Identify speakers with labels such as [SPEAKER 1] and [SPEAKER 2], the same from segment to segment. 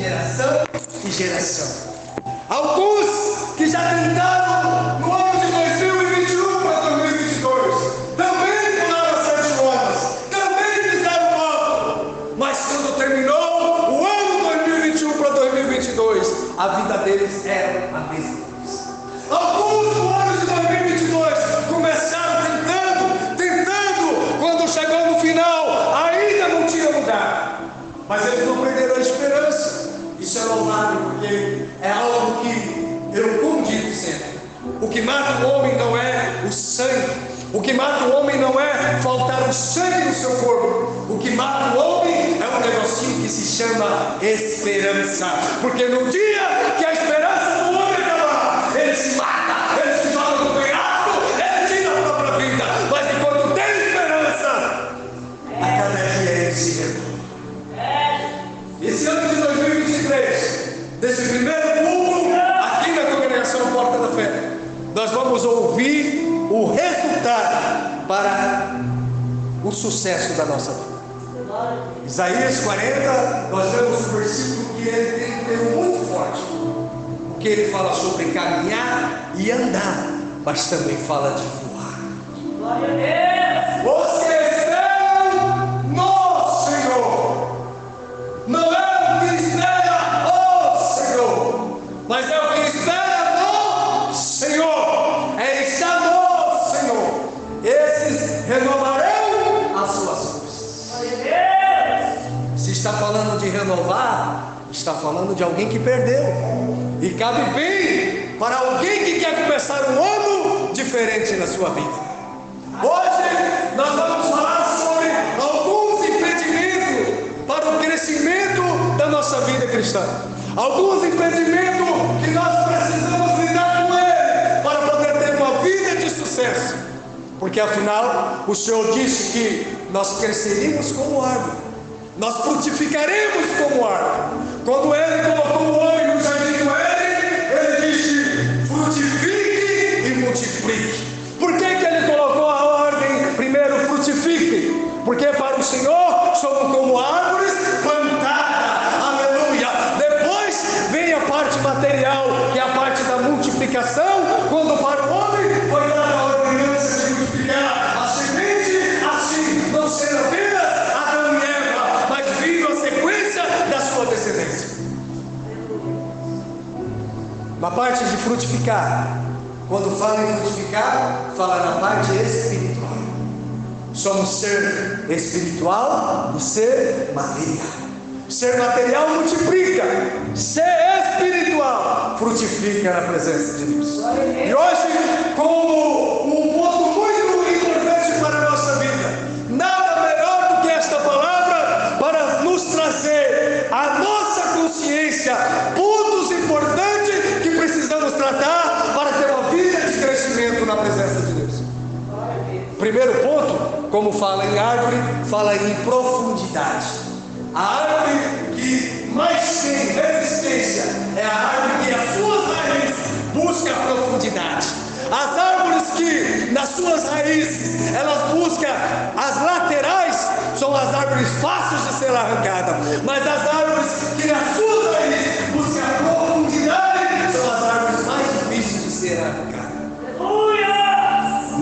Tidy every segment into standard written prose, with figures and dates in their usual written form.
[SPEAKER 1] geração em geração. Alguns que já tentaram no ano de 2021 para 2022, também pularam 7 ondas, também fizeram algo, mas quando terminou o ano 2021 para 2022, a vida deles era a mesma coisa. Alguns no ano de 2022 começaram tentando, quando chegou no final, ainda não tinha mudado, mas eles não perderam a esperança. Isso é louvável, porque é algo que eu, como digo sempre, o que mata o homem não é o sangue, o que mata o homem não é faltar o sangue no seu corpo, o que mata o homem é um negocinho que se chama esperança, porque no dia que a esperança do homem acabar, ele se mata, ele se joga no penhasco, ele tira a própria vida, mas enquanto tem esperança, a cada dia ele se revela. Esse ano de 2023, desse primeiro culto, aqui na congregação Porta da Fé, nós vamos ouvir o resultado para o sucesso da nossa vida. Isaías 40, nós vemos um versículo que ele tem um termo muito forte, porque ele fala sobre caminhar e andar, mas também fala de voar. Glória a Deus! Você espera no Senhor, não é o que espera o Senhor, mas é o que espera no Senhor, é estar no Senhor. Esses renovarão as suas forças. Se está falando de renovar, está falando de alguém que perdeu, e cabe bem para alguém que quer começar um ano diferente na sua vida. Hoje nós vamos falar sobre alguns impedimentos para o crescimento da nossa vida cristã, alguns impedimentos que nós precisamos lidar com ele para poder ter uma vida de sucesso, porque afinal o Senhor disse que nós cresceríamos como árvore, nós frutificaremos como árvore. Quando ele colocou o homem no jardim do Éden, ele disse: frutifique e multiplique. Por que ele colocou a ordem primeiro frutifique? Porque para o Senhor somos como árvores plantadas, aleluia. Depois vem a parte material, que é a parte da multiplicação, quando para o homem foi dada a ordenança de multiplicar a semente, assim não ser apenas Adão e Eva, mas vindo a sequência da sua descendência. Na parte de frutificar, quando fala em frutificar, fala na parte espiritual. Somos ser espiritual e ser material. Ser material multiplica, ser espiritual frutifica na presença de Deus. E hoje, como um ponto muito importante para a nossa vida, nada melhor do que esta palavra para nos trazer à nossa consciência pontos importantes que precisamos tratar para ter uma vida de crescimento na presença de Deus. Primeiro ponto, como fala em árvore, fala em profundidade. A árvore que mais tem resistência é a árvore que as suas raízes busca profundidade. As árvores que nas suas raízes elas buscam as laterais são as árvores fáceis de ser arrancadas, mas as árvores que nas suas raízes buscam a profundidade são as árvores mais difíceis de ser arrancadas.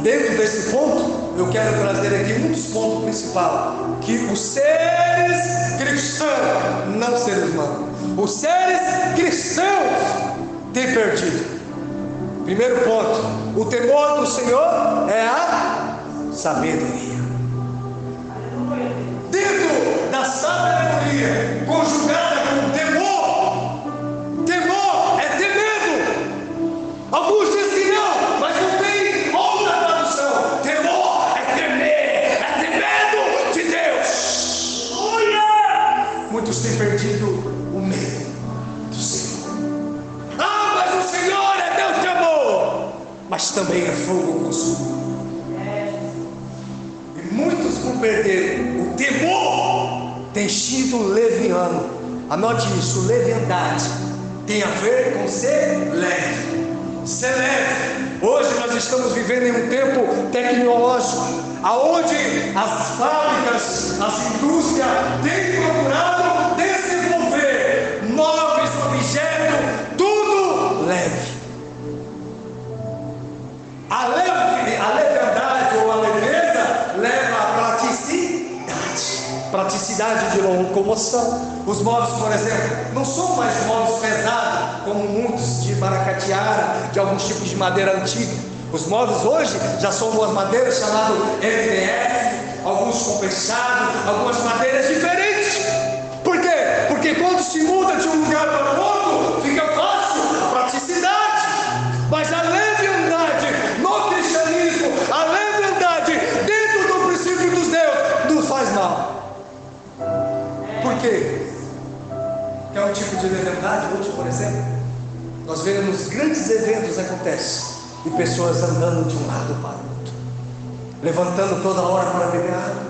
[SPEAKER 1] Dentro desse ponto, eu quero trazer aqui um dos pontos principais, que os seres cristãos, não seres humanos, os seres cristãos têm perdido. Primeiro ponto, o temor do Senhor é a sabedoria. Dentro da sabedoria, conjugada com temor, temor é ter medo. Alguns dizem que não, mas não tem outra tradução. Temor é ter medo de Deus. Muitos têm perdido o medo do Senhor. Ah, mas o Senhor é Deus de amor, mas também é fogo consumidor. E muitos, por perder o temor, têm sido leviano. Anote isso: leviandade tem a ver com ser leve. Ser leve. Hoje nós estamos vivendo em um tempo tecnológico, aonde as fábricas, as indústrias têm procurado desenvolver novas capacidade de locomoção. Os móveis, por exemplo, não são mais móveis pesados, como muitos de maracatiara, de alguns tipos de madeira antiga. Os móveis hoje já são umas madeiras chamadas MDF, alguns compensados, algumas madeiras diferentes. Por quê? Porque quando se muda de um lugar para o outro, fica fácil a praticidade. Mas a leviandade no cristianismo, a leviandade dentro do princípio dos Deus, nos faz mal. Por quê? Que é um tipo de leviandade. Hoje, por exemplo, nós vemos grandes eventos acontecem e pessoas andando de um lado para o outro, levantando toda hora para beber água,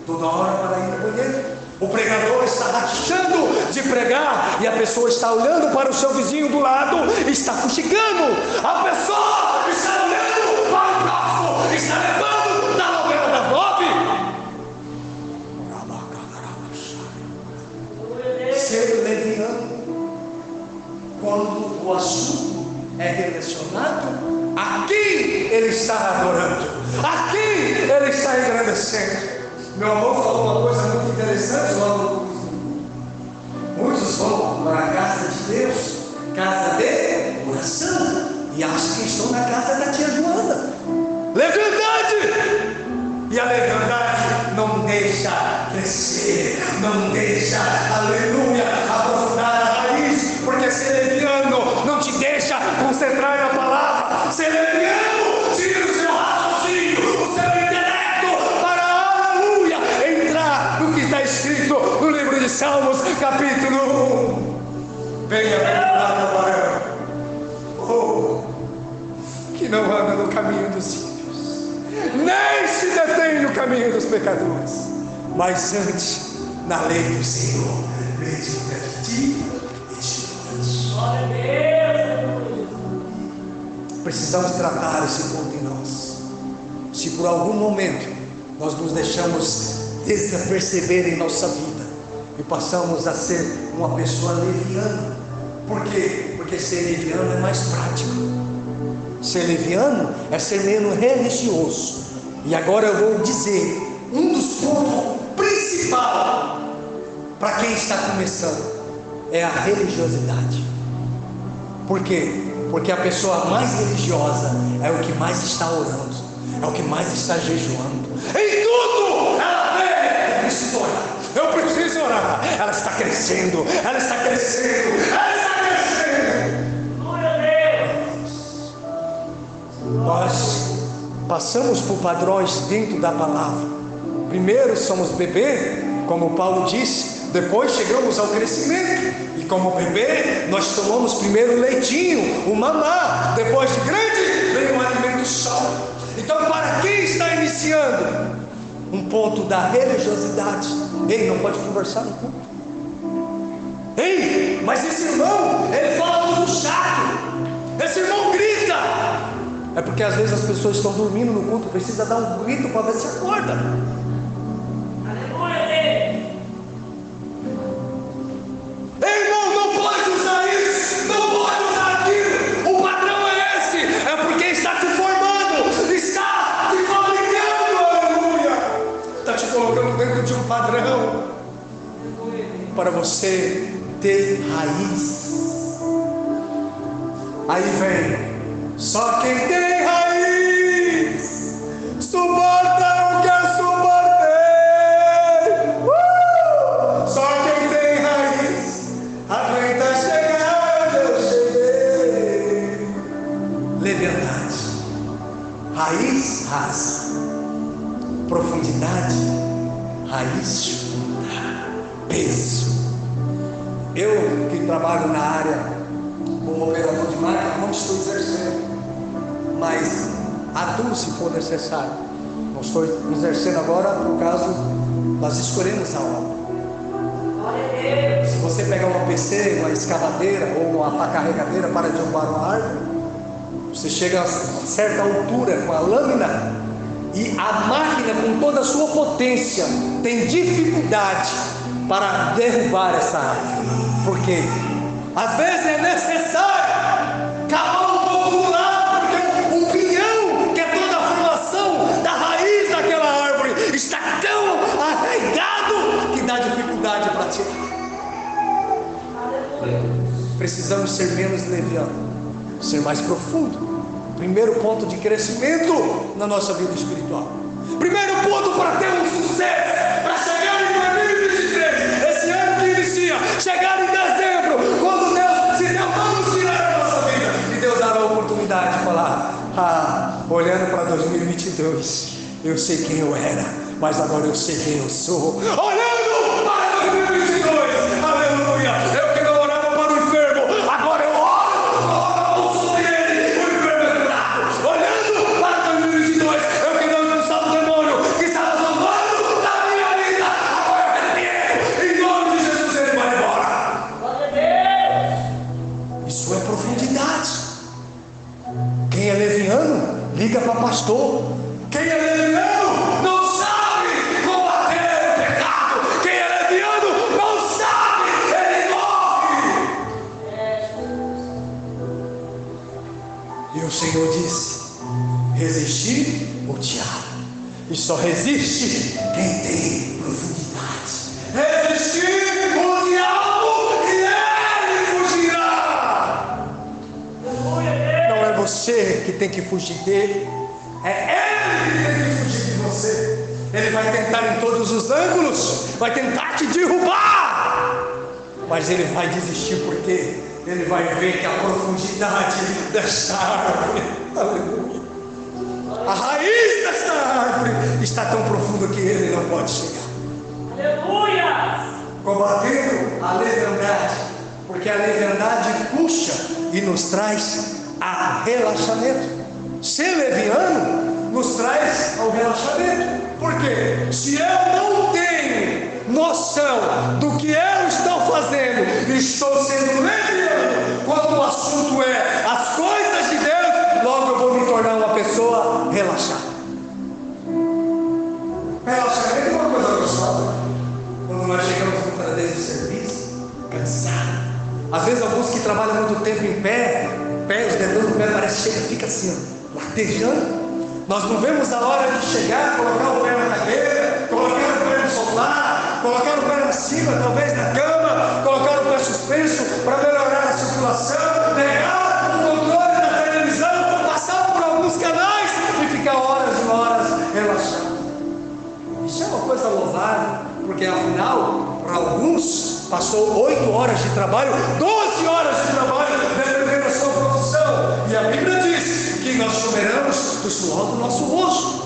[SPEAKER 1] toda hora para ir no banheiro. O pregador está rachando de pregar e a pessoa está olhando para o seu vizinho do lado e está fuxicando. A pessoa está olhando para o próximo, está levando da novela da Bob. Ser leviano quando o assunto é relacionado a quem ele está adorando, a quem ele está engrandecendo. Meu avô falou uma coisa muito interessante logo. Muitos vão para a casa de Deus, casa de oração, e acham que estão na casa da tia Joana. Leviandade! E a leviandade não deixa crescer, não deixa, aleluia, aprofundar a raiz, porque ser leviano não te deixa concentrar na palavra. Ser leviano tira o seu raciocínio, o seu intelecto para, aleluia, entrar no que está escrito no livro de Salmos, capítulo 1. Bem-aventurado o varão que não anda no caminho dos ímpios, nem se detém no caminho dos pecadores, mas antes na lei do Senhor medita de dia e de noite. Precisamos tratar esse ponto em nós. Se por algum momento nós nos deixamos desaperceber em nossa vida e passamos a ser uma pessoa leviana. Por quê? Porque ser leviano é mais prático. Ser leviano é ser menos religioso. E agora eu vou dizer um dos pontos principais para quem está começando é a religiosidade. Por quê? Porque a pessoa mais religiosa é o que mais está orando, é o que mais está jejuando. Em tudo ela vê, eu preciso orar, eu preciso orar. Ela está crescendo, ela está crescendo, ela está crescendo. Glória a Deus. Nós passamos por padrões dentro da palavra. Primeiro somos bebê, como Paulo disse. Depois chegamos ao crescimento. E como bebê, nós tomamos primeiro o leitinho, o mamá. Depois de grande, vem o alimento sólido. Então, para quem está iniciando um ponto da religiosidade, ei, não pode conversar no culto. Ei, mas esse irmão, ele fala tudo chato. Esse irmão grita. É porque às vezes as pessoas estão dormindo no culto, precisa dar um grito para ver se acorda. Aleluia. Ei, irmão, não pode usar isso, não pode usar aquilo. O padrão é esse, é porque está te formando, está te fabricando, aleluia. Está te colocando dentro de um padrão para você ter raiz. Aí vem. Só quem tem raiz suporta o que eu suportei. Só quem tem raiz aguenta chegar onde eu cheguei. Leviandade, raiz rasa, profundidade, raiz funda, peso. Eu que trabalho na área como operador de máquina, não estou exercendo, mas atuo se for necessário. Não estou exercendo agora por causa nós escolhemos a obra. Se você pegar uma PC, uma escavadeira ou uma pá carregadeira para derrubar uma árvore, você chega a certa altura com a lâmina e a máquina, com toda a sua potência, tem dificuldade para derrubar essa árvore. Por quê? Às vezes é necessário cavar um pouco do lado, porque o pinhão, que é toda a formação da raiz daquela árvore, está tão arraigado que dá dificuldade. precisamos ser menos leviano, ser mais profundo. Primeiro ponto de crescimento na nossa vida espiritual. Primeiro ponto para ter um sucesso, para chegar em 2023, esse ano que inicia, chegar em dezembro, quando Deus, se Deus não nos tirar a nossa vida, e Deus dará a oportunidade de falar: olhando para 2022, eu sei quem eu era, mas agora eu sei quem eu sou. Olhando para 2022, aleluia, eu que não orava para o enfermo, agora eu oro sobre ele, o enfermo é curado. Olhando para 2022, eu que não expulsava o demônio que estava zombando da minha vida, agora eu repreendo, em nome de Jesus ele vai embora. Isso é profundidade. Quem é leviano, liga para pastor. Quem é leviano não sabe combater o pecado. Quem é leviano não sabe, ele morre. E o Senhor disse: resistir o diabo, e só resiste quem tem profundidade. Resistir o diabo e ele fugirá. Não é você que tem que fugir dele, é ele que tem que fugir de você. Ele vai tentar em todos os ângulos, vai tentar te derrubar, mas ele vai desistir, porque ele vai ver que a profundidade desta árvore, aleluia, a raiz desta árvore está tão profunda que ele não pode chegar. Aleluia! Combatendo a leviandade, porque a leviandade puxa e nos traz a relaxamento. Ser leviano nos traz ao relaxamento. Porque se eu não tenho noção do que eu estou fazendo, estou sendo leviano quando o assunto é as coisas de Deus, logo eu vou me tornar uma pessoa relaxada. Relaxamento é uma coisa gostosa. Quando nós chegamos muitas vezes no serviço, cansado. Às vezes alguns que trabalham muito tempo em pé, os dedões do pé parece que chega, fica assim, ó, latejando. Nós não vemos a hora de chegar, colocar o pé na cadeira, colocar o pé no sofá, colocar o pé na cima, talvez na cama, colocar o pé suspenso para melhorar a circulação, pegar o controle da televisão, passar por alguns canais e ficar horas e horas relaxado. Isso é uma coisa louvável, porque afinal, para alguns, passou 8 horas de trabalho, 12 horas de trabalho, dependendo da sua profissão. E a Bíblia diz que nós choveramos do suor do nosso rosto.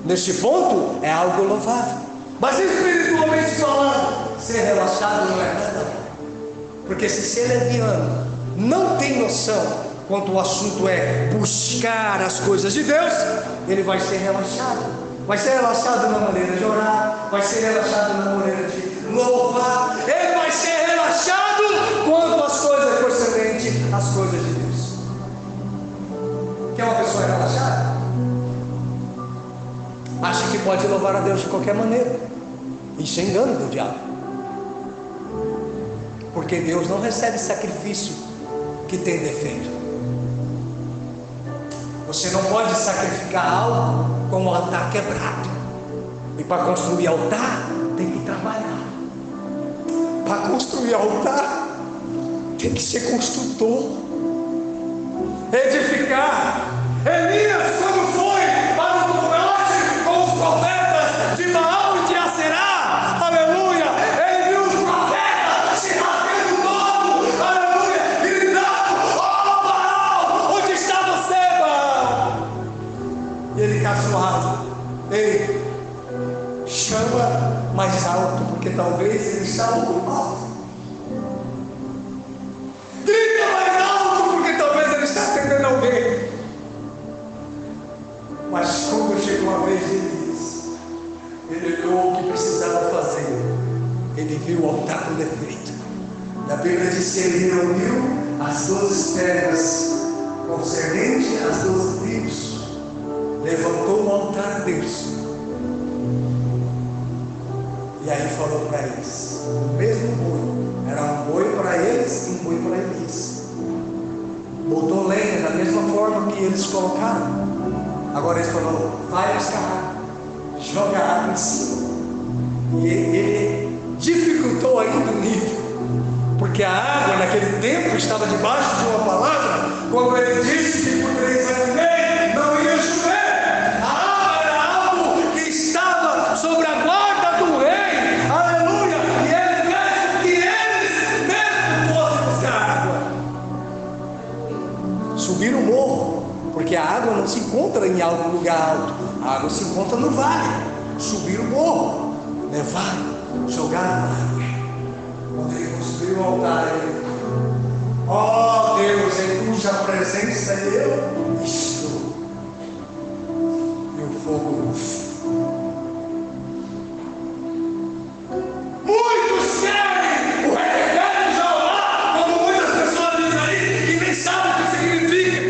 [SPEAKER 1] Neste ponto é algo louvável. Mas espiritualmente falando, ser relaxado não é nada. Porque se ser leviano não tem noção quanto o assunto é buscar as coisas de Deus, ele vai ser relaxado. Vai ser relaxado na maneira de orar, vai ser relaxado na maneira de louvar, ele vai ser relaxado quando as coisas concernentes às coisas de Deus. Quer uma pessoa relaxada? Acha que pode louvar a Deus de qualquer maneira. Isso é engano do diabo. Porque Deus não recebe sacrifício que tem defeito. Você não pode sacrificar algo com o altar quebrado. E para construir altar, tem que trabalhar. Para construir altar, tem que ser construtor. Edificar. Elias, quando foi para o combate com os profetas de Baal e de Aserá, aleluia, ele viu os profetas se rasgando todo, aleluia, gritando: ó Baal, onde está você, Baal? E ele caçoado: ei, chama mais alto, porque talvez ele está muito alto. Grita mais alto, porque talvez ele está atendendo alguém. Mas quando chegou a vez de Elias, ele olhou o que precisava fazer. Ele viu o altar com defeito. Na Bíblia diz que ele reuniu as 12 pedras concernentes às 12 tribos, levantou um altar a Deus, e aí falou para eles: o mesmo boi, era um boi para eles e um boi para Elias. Botou lenha da mesma forma que eles colocaram. Agora ele falou: vai buscar água, joga água em cima. E ele dificultou ainda o nível. porque a água naquele tempo estava debaixo de uma palavra. Quando ele disse que por 3 anos e meio não ia chover, a água era algo que estava sobre a guarda do rei, aleluia, e ele fez com que eles mesmos fossem buscar água. Subir o morro, porque a água não se encontra em algum lugar alto, a água se encontra no vale. Subir o morro, levar, jogar água. Quando ele construiu o altar, ele, ó Deus, em cuja presença eu estou, e o fogo. Muitos querem o requerer de Jeová, como muitas pessoas dizem aí, e nem sabem o que significa.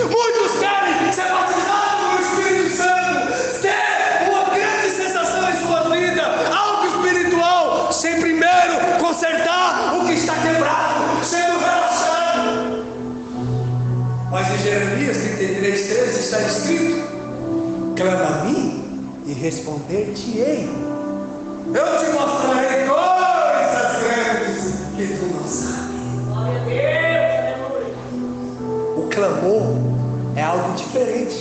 [SPEAKER 1] Muitos querem ser batizados com o Espírito Santo, ter uma grande sensação em sua vida, algo espiritual, sem primeiro consertar o que está quebrado, sendo relaxado. Mas em Jeremias 33:13 está escrito: clama a mim e responder-te-ei. Eu te mostrarei coisas grandes que tu não sabes. Glória a Deus. O clamor é algo diferente.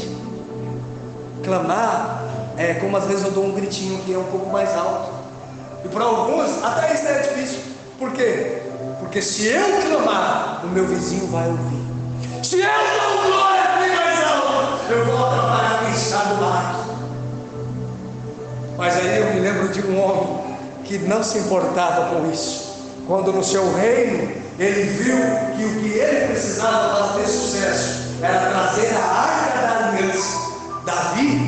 [SPEAKER 1] Clamar é como às vezes eu dou um gritinho que é um pouco mais alto. E para alguns até isso é difícil. Por quê? Porque se eu clamar, o meu vizinho vai ouvir. Se eu dou glória aqui mais alto, eu vou atrapalhar quem está do lado. Mas aí eu me lembro de um homem que não se importava com isso. Quando no seu reino ele viu que o que ele precisava para ter sucesso era trazer a arca da aliança. Davi,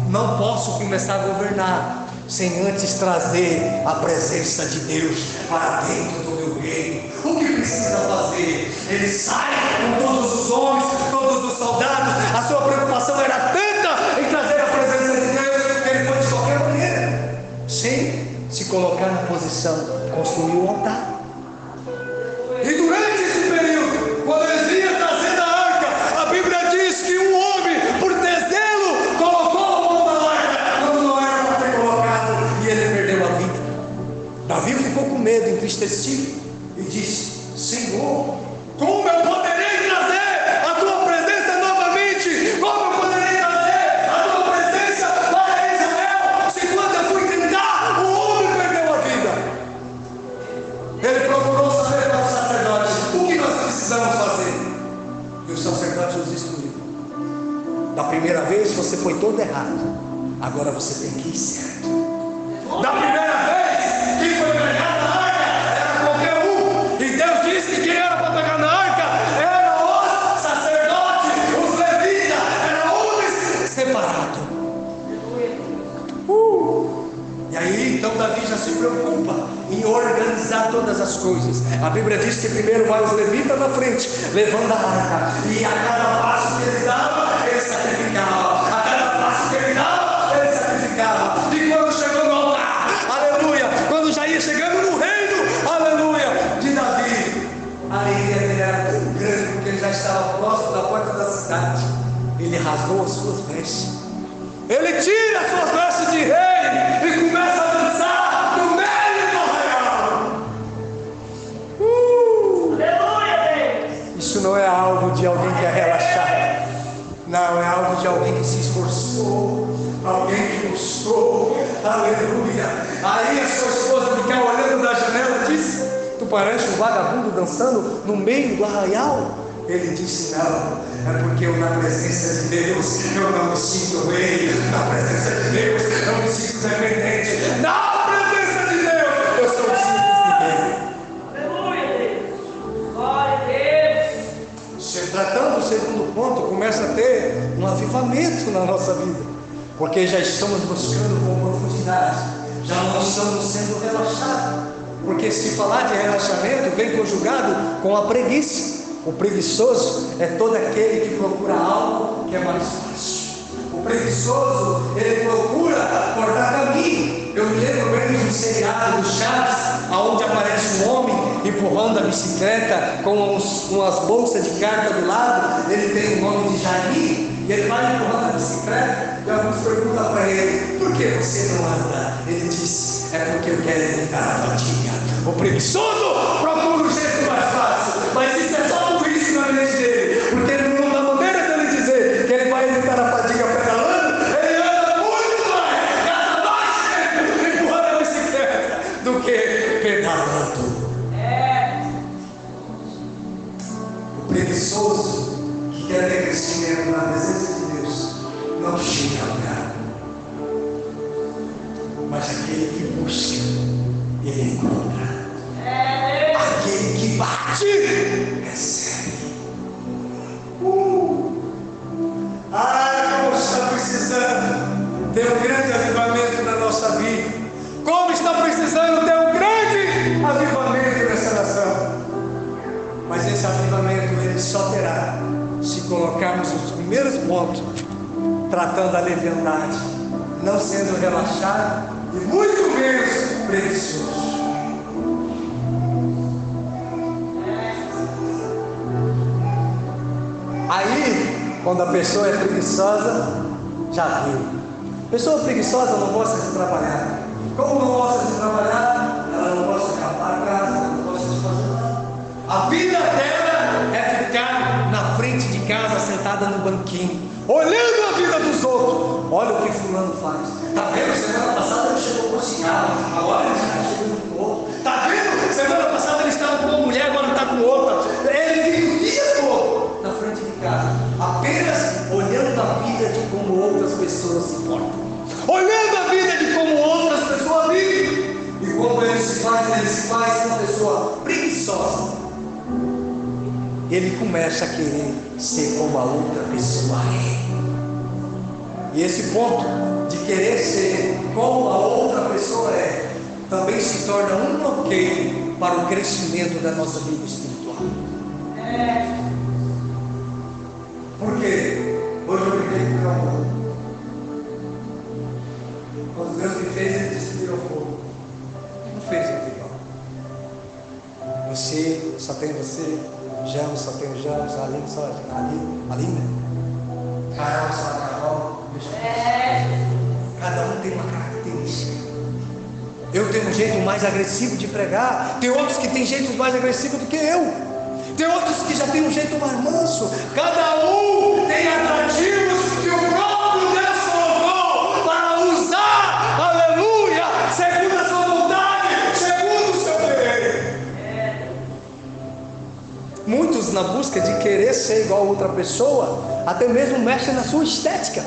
[SPEAKER 1] não posso começar a governar sem antes trazer a presença de Deus para dentro do meu reino. O que precisa fazer? Ele sai com todos os homens, todos os soldados. A sua preocupação era tanta em trazer a presença de Deus que ele foi de qualquer maneira, sem se colocar na posição de construir o altar. E durante esse período, quando eles vinham trazendo a arca, a Bíblia diz que um homem, por desdelo, colocou a mão na arca quando não era para ter colocado, e ele perdeu a vida. Davi ficou com medo, entristecido, e disse: Senhor, como eu poderei trazer a tua presença novamente? Como eu poderei trazer a tua presença para Israel? Se quando eu fui tentar, o homem perdeu a vida. Ele procurou saber para o sacerdote o que nós precisamos fazer, e o sacerdote os instruiu. Da primeira vez você foi todo errado, agora você tem que ir certo. Da primeira vez que foi pregada a arca era qualquer um, e Deus disse que quem era para pegar na arca eram os sacerdotes, os levitas, eram homens separados. E aí então Davi já se preocupa em organizar todas as coisas. A Bíblia diz que primeiro vai os levitas na frente, levando a arca, e a cada passo que ele dava, ele sacrificava. A cada passo que ele dava, ele sacrificava. E quando chegou no altar, aleluia, quando já ia chegando no reino, aleluia, de Davi, a alegria dele era tão grande, porque ele já estava próximo da porta da cidade. Ele rasgou as suas vestes, ele tira as suas vestes de rei e começa a dançar no meio do arraial. Aleluia, Deus! Isso não é algo de alguém que é relaxado, não, é algo de alguém que se esforçou, alguém que buscou, aleluia. Aí a sua esposa fica olhando da janela e diz: tu parece um vagabundo dançando no meio do arraial. Ele disse: não, é porque eu na presença de Deus, eu não me sinto rei, na presença de Deus, eu me sinto dependente, na presença de Deus, eu sou simples rei. Aleluia, Deus, glória a Deus. Se tratando do segundo ponto, começa a ter um avivamento na nossa vida, porque já estamos buscando com profundidade, já não estamos sendo relaxados, porque se falar de relaxamento vem conjugado com a preguiça. O preguiçoso é todo aquele que procura algo que é mais fácil. O preguiçoso, ele procura cortar caminho. Eu me lembro bem de um seriado do Chaves, onde aparece um homem empurrando a bicicleta com umas bolsas de carta do lado. Ele tem o nome de Jair, e ele vai empurrando a bicicleta, e alguns perguntam para ele: por que você não anda? Ele diz: é porque eu quero evitar a fadiga. O preguiçoso procura o jeito preguiçoso que quer ter crescimento na presença de Deus não chega a lugar. Mas aquele que busca, ele encontra. Aquele que bate, recebe. Como está precisando ter um grande avivamento na nossa vida. Como está precisando ter um grande avivamento nessa nação. Mas esse avivamento ele só terá se colocarmos os primeiros pontos, tratando a leviandade, não sendo relaxado e muito menos preguiçoso. Aí, quando a pessoa é preguiçosa, já viu. Pessoa preguiçosa não gosta de trabalhar. Como não gosta de trabalhar, ela não gosta de limpar a casa, não gosta de fazer nada. A vida dela é ficar na frente de casa, sentada no banquinho, olhando a vida dos outros. Olha o que fulano faz. Tá vendo? Semana passada ele chegou com cigarro, agora ele está chegando com outro. Tá vendo? Semana passada ele estava com uma mulher, agora está com outra. Ele fica o dia todo na frente de casa, apenas olhando a vida de como outras pessoas se portam, olhando a vida de como outras pessoas vivem. E como ele se faz uma pessoa preguiçosa. Ele começa a querer ser como a outra pessoa é. E esse ponto de querer ser como a outra pessoa é, também se torna um bloqueio para o crescimento da nossa vida espiritual. Por quê? Hoje eu brinquei com meu amor. Quando Deus me fez, ele disse que virou fogo. Não fez eu igual. Você, só tem você. Jamos, só tem o Jamos. Aline, só Aline. Carol, só a Carol. Cada um tem uma característica. Eu tenho um jeito mais agressivo de pregar. Tem outros que têm jeitos mais agressivos do que eu. Tem outros que já têm um jeito mais manso. Cada um tem atrativos que o próprio Deus colocou para usar, aleluia, segundo a sua vontade, segundo o seu querer. Muitos, na busca de querer ser igual a outra pessoa, até mesmo mexem na sua estética.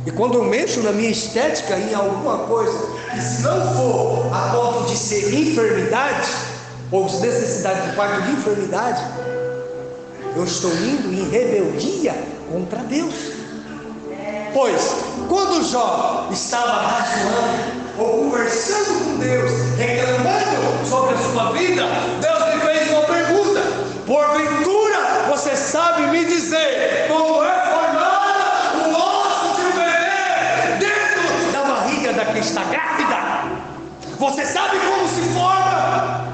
[SPEAKER 1] E quando eu mexo na minha estética em alguma coisa, que se não for a ponto de ser enfermidade, ou necessidade de parte de enfermidade, eu estou indo em rebeldia contra Deus. Pois, quando Jó estava razoando ou conversando com Deus, reclamando sobre a sua vida, Deus lhe fez uma pergunta: porventura você sabe me dizer como é formado o osso de um bebê dentro da barriga da que está grávida? Você sabe como se forma?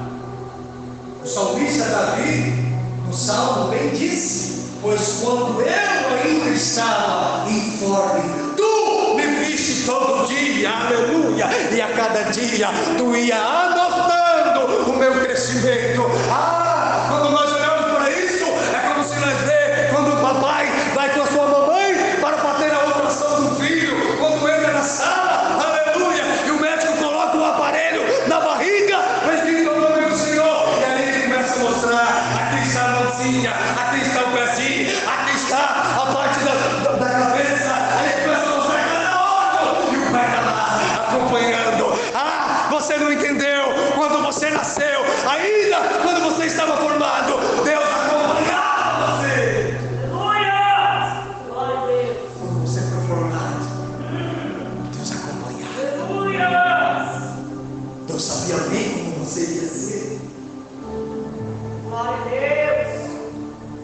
[SPEAKER 1] O salmista Davi, no Salmo, bem disse: pois quando eu ainda estava informe, tu me viste todo dia, aleluia, e a cada dia tu ia anotando o meu crescimento. Quando nós olhamos para isso, é como se nós vemos quando o papai vai com a sua mamãe para bater a ultrassom do filho, quando entra na sala, aleluia, e o médico coloca o aparelho na barriga, bendito o nome do Senhor, e ali ele começa a mostrar: aqui está a mãozinha, aqui está o pezinho, aqui está a parte da cabeça. Ele começa a mostrar cada órgão, e o pai está lá acompanhando. Você não entendeu? Quando você nasceu, ainda quando você estava formado, Deus acompanhava você. Aleluia! Glória a Deus. Quando você foi formado, Deus acompanhava. Aleluia! Deus sabia bem como você ia ser. Glória a Deus.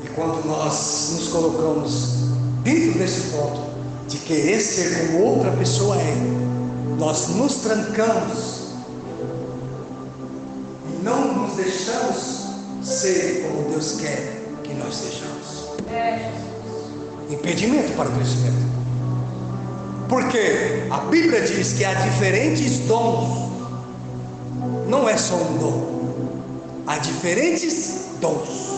[SPEAKER 1] E quando nós nos colocamos dentro desse ponto de querer ser como outra pessoa é, nós nos trancamos e não nos deixamos ser como Deus quer que nós sejamos. Impedimento para o crescimento. Porque a Bíblia diz que há diferentes dons. Não é só um dom. Há diferentes dons.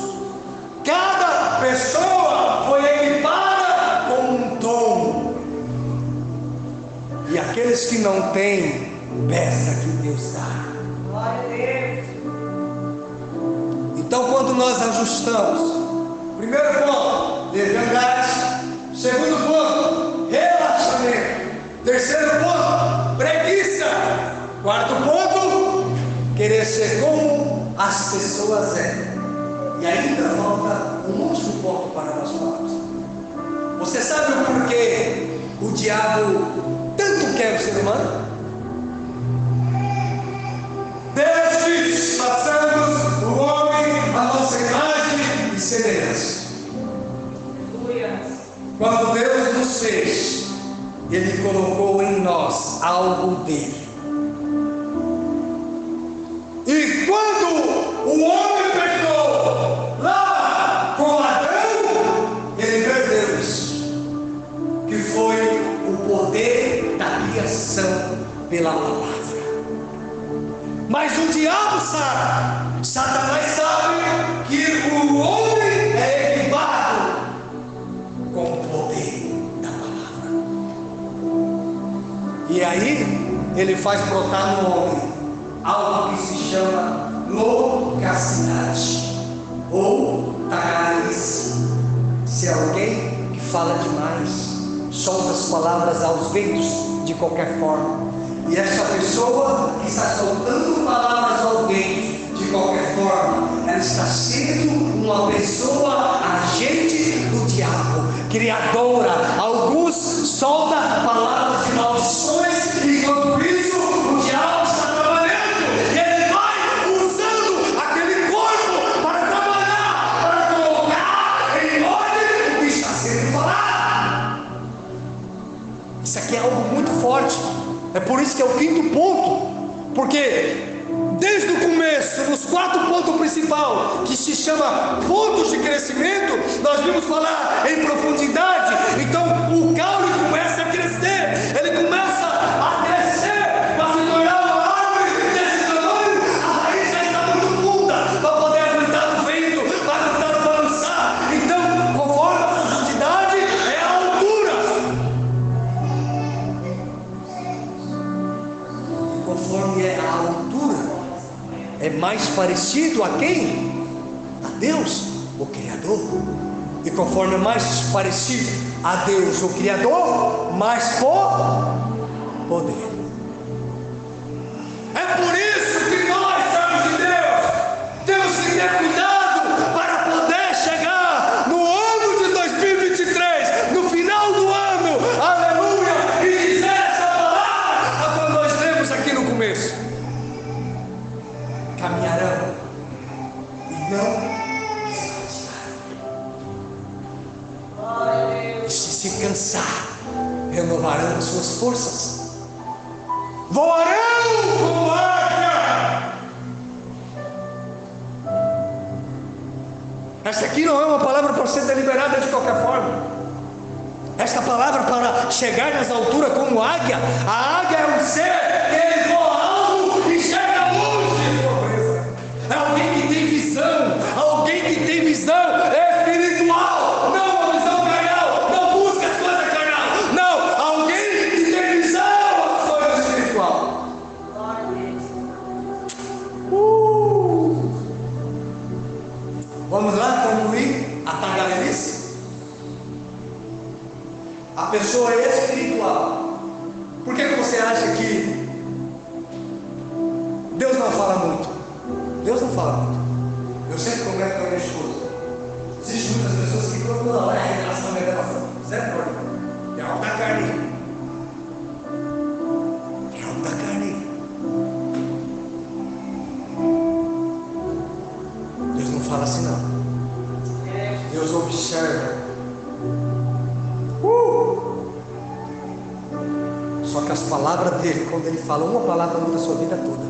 [SPEAKER 1] Cada pessoa foi equipada com um dom. E aqueles que não têm, peça que Deus dá. Glória a Deus. Então, quando nós ajustamos pessoas e ainda falta um último ponto para nós falarmos. Você sabe o porquê o diabo tanto quer o ser humano? Deus diz: façamos o homem à nossa imagem e semelhança. Quando Deus nos fez, Ele colocou em nós algo dele. E quando o homem pecou lá com Adão, ele perdeu isso, que foi o poder da criação pela palavra. Mas o diabo sabe, Satanás sabe que o homem é equipado com o poder da palavra. E aí ele faz brotar no homem algo que se chama loucacidade ou tagarelice. Se é alguém que fala demais, solta as palavras aos ventos de qualquer forma, e essa pessoa que está soltando palavras ao vento de qualquer forma, ela está sendo uma pessoa agente do diabo, criadora. Alguns soltam palavras de maldições, enquanto isso o diabo está trabalhando, e ele vai usando aquele corpo para trabalhar, para colocar em ordem o que está sendo falado. Isso aqui é algo muito forte. É por isso que é o quinto ponto, porque desde o começo, nos 4 pontos principais, que se chama pontos de crescimento, nós vimos falar em profundidade. Então o caule começa a crescer, ele começa a crescer para se tornar uma árvore desse tamanho. A raiz já está muito funda para poder aguentar o vento, para aguentar o balançar. Então, conforme a profundidade é a altura, conforme é a altura, é mais parecido a quem? A Deus, o Criador. E conforme é mais parecido a Deus, o Criador, mais poder. É por isso que nós, servos de Deus, temos que ter cuidado para poder chegar no ano de 2023, no final do ano, aleluia, e dizer essa palavra como nós lemos aqui no começo: caminharão e não desfatigarão, e se cansar, renovarão suas forças, voarão como águia. Esta aqui não é uma palavra para ser deliberada de qualquer forma. Esta palavra para chegar nas alturas como águia. A águia é um ser que ele voa alto e chega longe. É alguém que tem visão, alguém que tem visão espiritual, não uma visão carnal, não busca as coisas carnal, não, alguém que tem visão das coisas espiritual. Vamos lá concluir a tagarelice. A pessoa é espiritual. Por que você acha que Deus não fala muito? Deus não fala muito. Eu sempre comento com a minha esposa. Existem muitas pessoas que toda hora é revelação, revelação. Zero problema. É algo da carne. É algo da carne. Deus não fala assim não. Deus observa. Só que as palavras dele, quando ele fala uma palavra, muda a sua vida toda.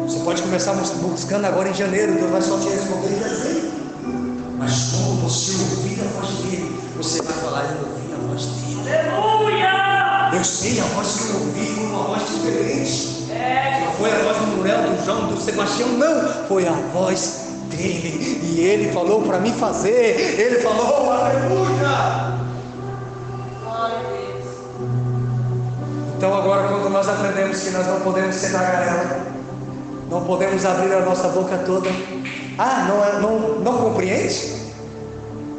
[SPEAKER 1] Você pode começar buscando agora em janeiro, Deus vai só te responder em dezembro. Mas quando você ouvir a voz dele, você vai falar: eu ouvi a voz dele. Aleluia! Eu sei a voz que eu ouvi, uma voz diferente. Não foi a voz do Murel, do João, do Sebastião, não. Foi a voz dele. E ele falou para mim fazer. Ele falou: aleluia! Então agora, quando nós aprendemos que nós não podemos ser tagarela, não podemos abrir a nossa boca toda. Não compreende?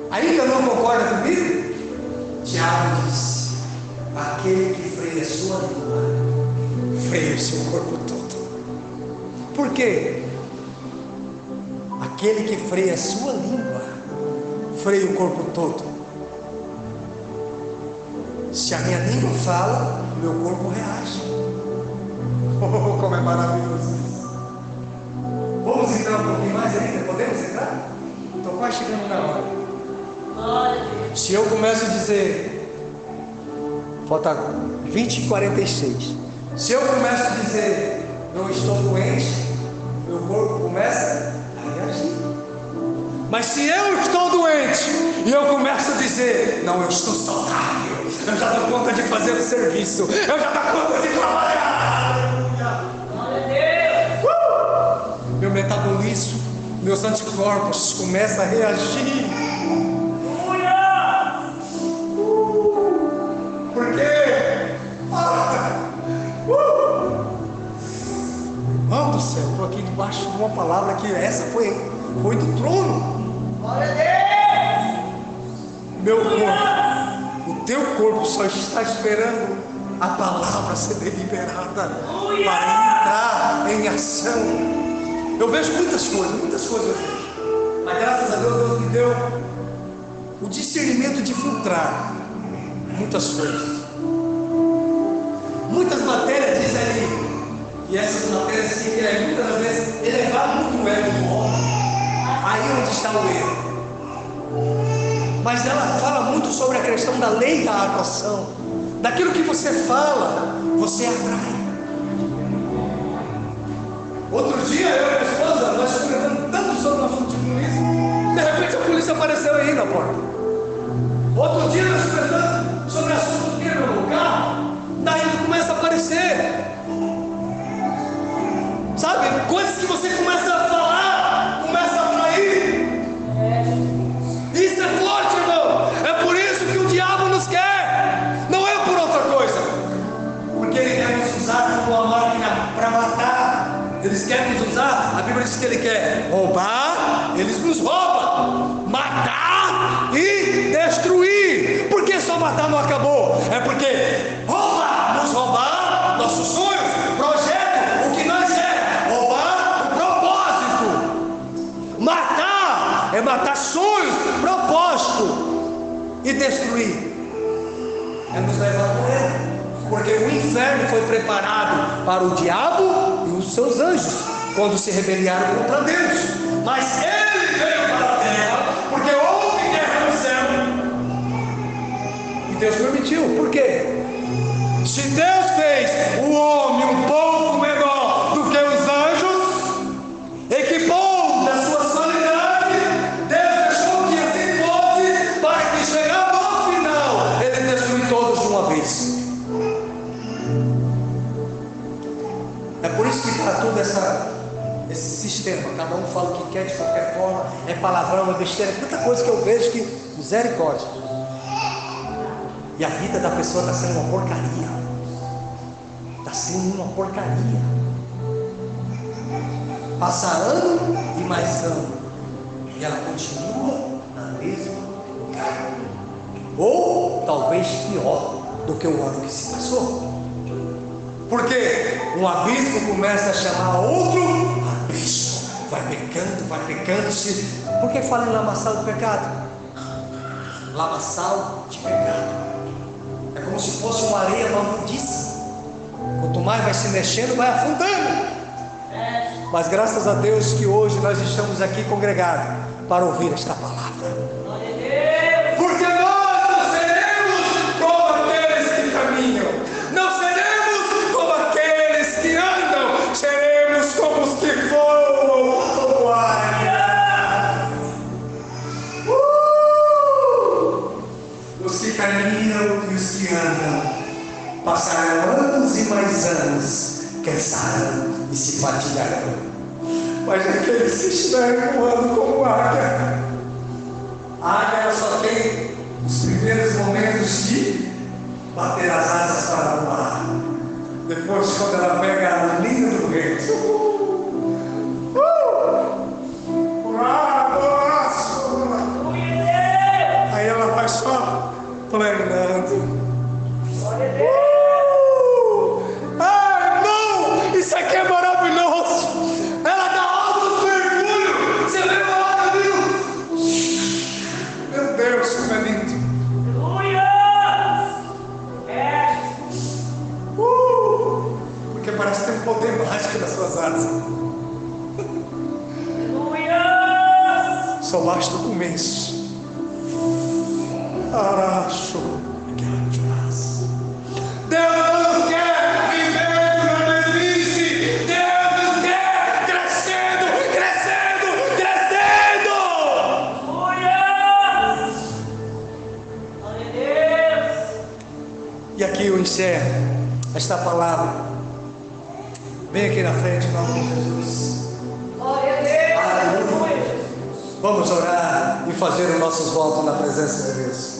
[SPEAKER 1] Ainda não concorda comigo? Tiago diz: aquele que freia a sua língua, freia o seu corpo todo. Por quê? Aquele que freia a sua língua, freia o corpo todo. Se a minha língua fala, meu corpo reage. Oh, como é maravilhoso isso. Vamos entrar um pouquinho mais ainda? Podemos entrar? Estou quase chegando na hora. Se eu começo a dizer, falta 20h46. Se eu começo a dizer, eu estou doente, meu corpo começa a reagir. Mas se eu estou doente e eu começo a dizer, não, eu estou saudável, eu já dou conta de fazer o serviço, eu já dou conta de trabalhar. Meu metabolismo, meus anticorpos começam a reagir. Por quê? Irmão do céu, estou aqui debaixo de uma palavra que essa foi do trono. Meu corpo, o teu corpo só está esperando a palavra ser deliberada para entrar em ação. Eu vejo muitas coisas eu vejo. Mas graças a Deus, Deus me deu o discernimento de filtrar muitas coisas. Muitas matérias dizem ali, e essas matérias que querem muitas vezes elevar muito o ego do homem. Aí onde está o erro. Mas ela fala muito sobre a questão da lei da atração. Daquilo que você fala, você atrai. Outro dia eu e minha esposa, nós conversamos tanto sobre o assunto de polícia, de repente a polícia apareceu aí na porta. Outro dia nós conversamos sobre o assunto que era no carro, daí ele começa a aparecer. Sabe, coisas que você começa a falar, começa a atrair. Isso é forte, irmão. É por isso que o diabo nos quer, não é por outra coisa, porque ele quer nos usar como uma máquina para matar. Eles querem nos usar, a Bíblia diz que ele quer roubar, eles nos roubam, matar e destruir. Por que só matar não acabou? É porque nos roubar nossos sonhos, projeto, o que nós é, roubar o propósito. Matar é matar sonhos, propósito, e destruir é nos levar por ele. Porque o inferno foi preparado para o diabo e os seus anjos, quando se rebelaram contra Deus. Mas ele veio para a terra, porque houve guerra no céu. E Deus permitiu. Por quê? Se Deus fez o homem um pouco menor do que os anjos, equipou da sua solidariedade, Deus deixou que assim fosse, para que chegando ao final, ele destruir todos de uma vez. É por isso que para todo esse sistema, cada um fala o que quer de qualquer forma, é palavrão, é besteira, é tanta coisa que eu vejo que misericórdia. E a vida da pessoa está sendo uma porcaria. Está sendo uma porcaria. Passa ano e mais ano, e ela continua na mesma lugar. Ou talvez pior do que o ano que se passou. Porque um abismo começa a chamar outro abismo. Vai pecando. Por que fala em lamaçal de pecado? Lamaçal de pecado. É como se fosse uma areia movediça. Quanto mais vai se mexendo, vai afundando. Mas graças a Deus que hoje nós estamos aqui congregados para ouvir esta palavra. Porque nós não seremos como aqueles que caminham. Não seremos como aqueles que andam. Seremos como os que voam como águia. Os que caminham e os que andam passarão anos e mais anos, cansaram e se fatigarão. Mas aqueles que estiverem voando como águia, a águia ela só tem os primeiros momentos de bater as asas para voar. Depois, quando ela pega a linha do vento, aí ela vai só planando. Isso aqui é maravilhoso. Ela dá altos mergulhos. Você vê uma homens. Aracho. Deus não quer viver na mesmice. Deus nos quer crescendo, crescendo, crescendo.
[SPEAKER 2] Aleluia! Glória a Deus!
[SPEAKER 1] E aqui eu encerro esta palavra. Vem aqui na frente, em nome de Jesus.
[SPEAKER 2] Glória a Deus!
[SPEAKER 1] Aleluia. Vamos orar e fazer os nossos votos na presença de Deus.